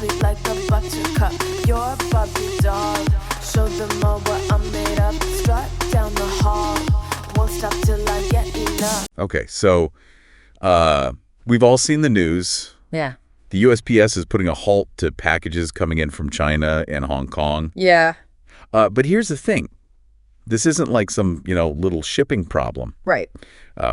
sweet like a buttercup. You're a Barbie doll. Show them all what I'm made of. Strut down the hall. Won't stop till I get enough. Okay, so we've all seen the news. Yeah. The USPS is putting a halt to packages coming in from China and Hong Kong. Yeah. But here's the thing. This isn't like some, little shipping problem. Right.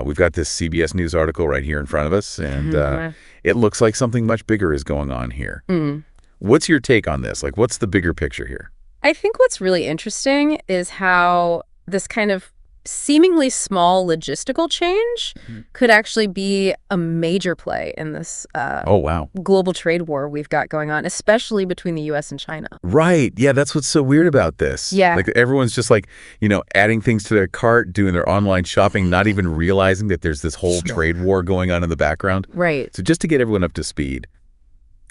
We've got this CBS News article right here in front of us, and it looks like something much bigger is going on here. Mm. What's your take on this? Like, what's the bigger picture here? I think what's really interesting is how this kind of seemingly small logistical change could actually be a major play in this Oh, wow. global trade war we've got going on, especially between the U.S. and China. Right. Yeah, that's what's so weird about this. Yeah. Like, everyone's just like, adding things to their cart, doing their online shopping, not even realizing that there's this whole trade war going on in the background. Right. So just to get everyone up to speed,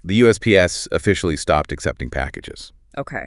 the USPS officially stopped accepting packages. Okay.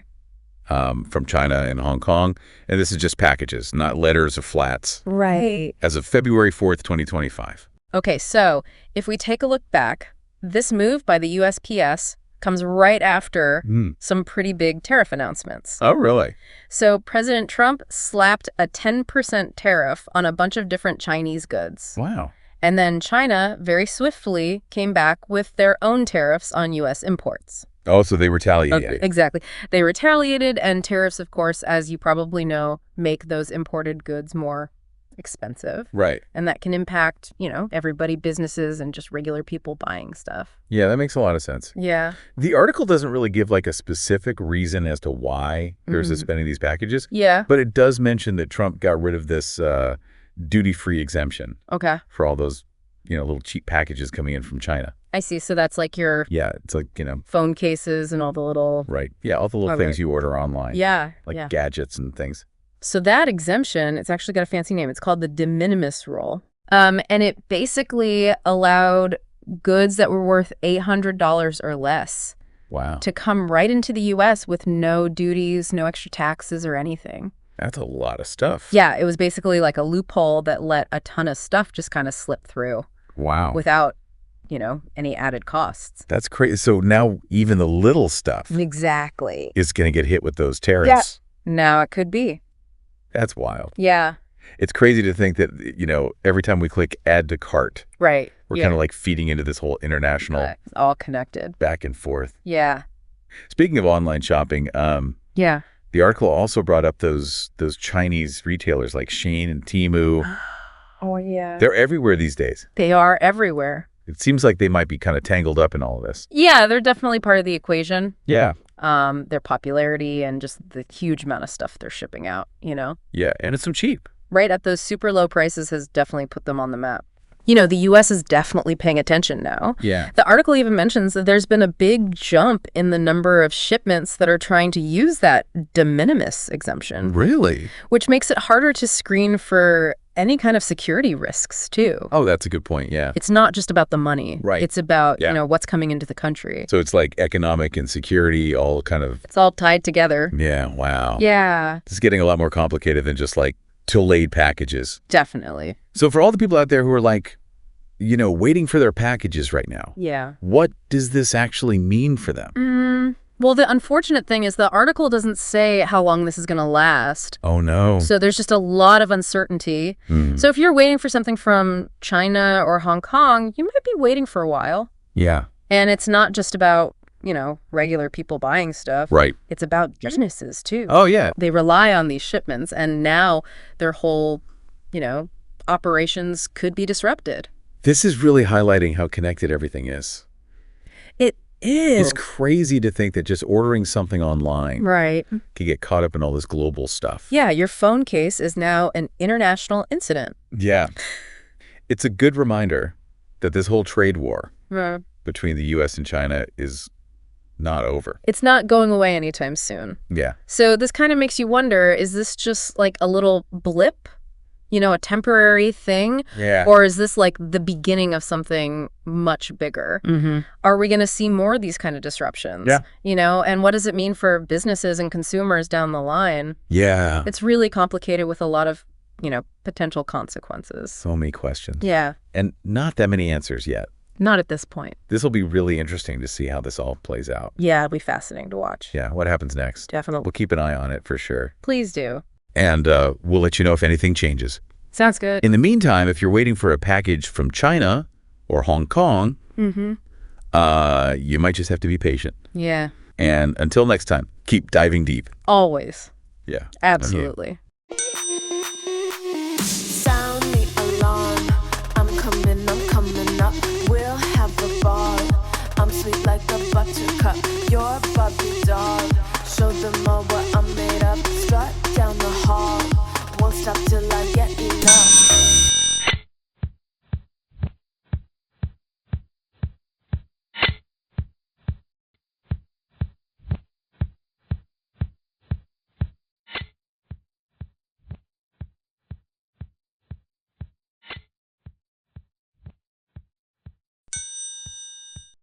From China and Hong Kong. And this is just packages, not letters or flats. Right. As of February 4th, 2025. Okay, so if we take a look back, this move by the USPS comes right after some pretty big tariff announcements. Oh, really? So President Trump slapped a 10% tariff on a bunch of different Chinese goods. Wow. And then China very swiftly came back with their own tariffs on U.S. imports. Oh, so they retaliated. Okay, exactly. They retaliated, and tariffs, of course, as you probably know, make those imported goods more expensive. Right. And that can impact, everybody, businesses, and just regular people buying stuff. Yeah, that makes a lot of sense. Yeah. The article doesn't really give like a specific reason as to why they're suspending these packages. Yeah. But it does mention that Trump got rid of this duty-free exemption Okay. for all those, little cheap packages coming in from China. I see. So that's like your Yeah, it's like, phone cases and all the little... right. Yeah, all the little Okay. things you order online. Yeah. Like yeah. gadgets and things. So that exemption, it's actually got a fancy name. It's called the de minimis rule. And it basically allowed goods that were worth $800 or less Wow. to come right into the U.S. with no duties, no extra taxes or anything. That's a lot of stuff. Yeah, it was basically like a loophole that let a ton of stuff just kind of slip through Wow. without, any added costs. That's crazy. So now even the little stuff Exactly. is going to get hit with those tariffs. Now it could be. That's wild. Yeah. It's crazy to think that, every time we click add to cart, Right. we're kind of like feeding into this whole international It's all connected. back and forth. Yeah. Speaking of online shopping, Yeah. the article also brought up those Chinese retailers like Shein and Temu. Oh, yeah. They're everywhere these days. They are everywhere. It seems like they might be kind of tangled up in all of this. Yeah, they're definitely part of the equation. Yeah. Their popularity and just the huge amount of stuff they're shipping out, Yeah, and it's so cheap. Right at those super low prices has definitely put them on the map. The U.S. is definitely paying attention now. Yeah. The article even mentions that there's been a big jump in the number of shipments that are trying to use that de minimis exemption, Really? which makes it harder to screen for any kind of security risks, too. Oh, that's a good point. Yeah. It's not just about the money. Right. It's about, Yeah. what's coming into the country. So it's like economic and security all kind of. It's all tied together. Yeah. Wow. Yeah, This is getting a lot more complicated than just like delayed packages. definitely. So for all the people out there who are like, waiting for their packages right now, Yeah. what does this actually mean for them? Well, the unfortunate thing is the article doesn't say how long this is going to last. Oh, no. So there's just a lot of uncertainty. So if you're waiting for something from China or Hong Kong, you might be waiting for a while. Yeah. And it's not just about, regular people buying stuff. Right. It's about businesses, too. Oh, yeah. They rely on these shipments, and now their whole, operations could be disrupted. This is really highlighting how connected everything is. It is. It's crazy to think that just ordering something online Right. can get caught up in all this global stuff. Yeah, your phone case is now an international incident. Yeah. It's a good reminder that this whole trade war Uh, between the U.S. and China is not over. It's not going away anytime soon. Yeah. So this kind of makes you wonder, is this just like a little blip? A temporary thing? Yeah. Or is this like the beginning of something much bigger? Are we going to see more of these kind of disruptions? Yeah. And what does it mean for businesses and consumers down the line? Yeah. It's really complicated with a lot of, potential consequences. So many questions. Yeah. And not that many answers yet. Not at this point. This will be really interesting to see how this all plays out. Yeah, it'll be fascinating to watch. Yeah, what happens next? Definitely. We'll keep an eye on it for sure. Please do. And we'll let you know if anything changes. Sounds good. In the meantime, if you're waiting for a package from China or Hong Kong, you might just have to be patient. Yeah. And until next time, keep diving deep. Always. Yeah. Absolutely. Sound the alarm. I'm coming up. We'll have a ball. I'm sweet like a buttercup. You're a Barbie doll. Show them all what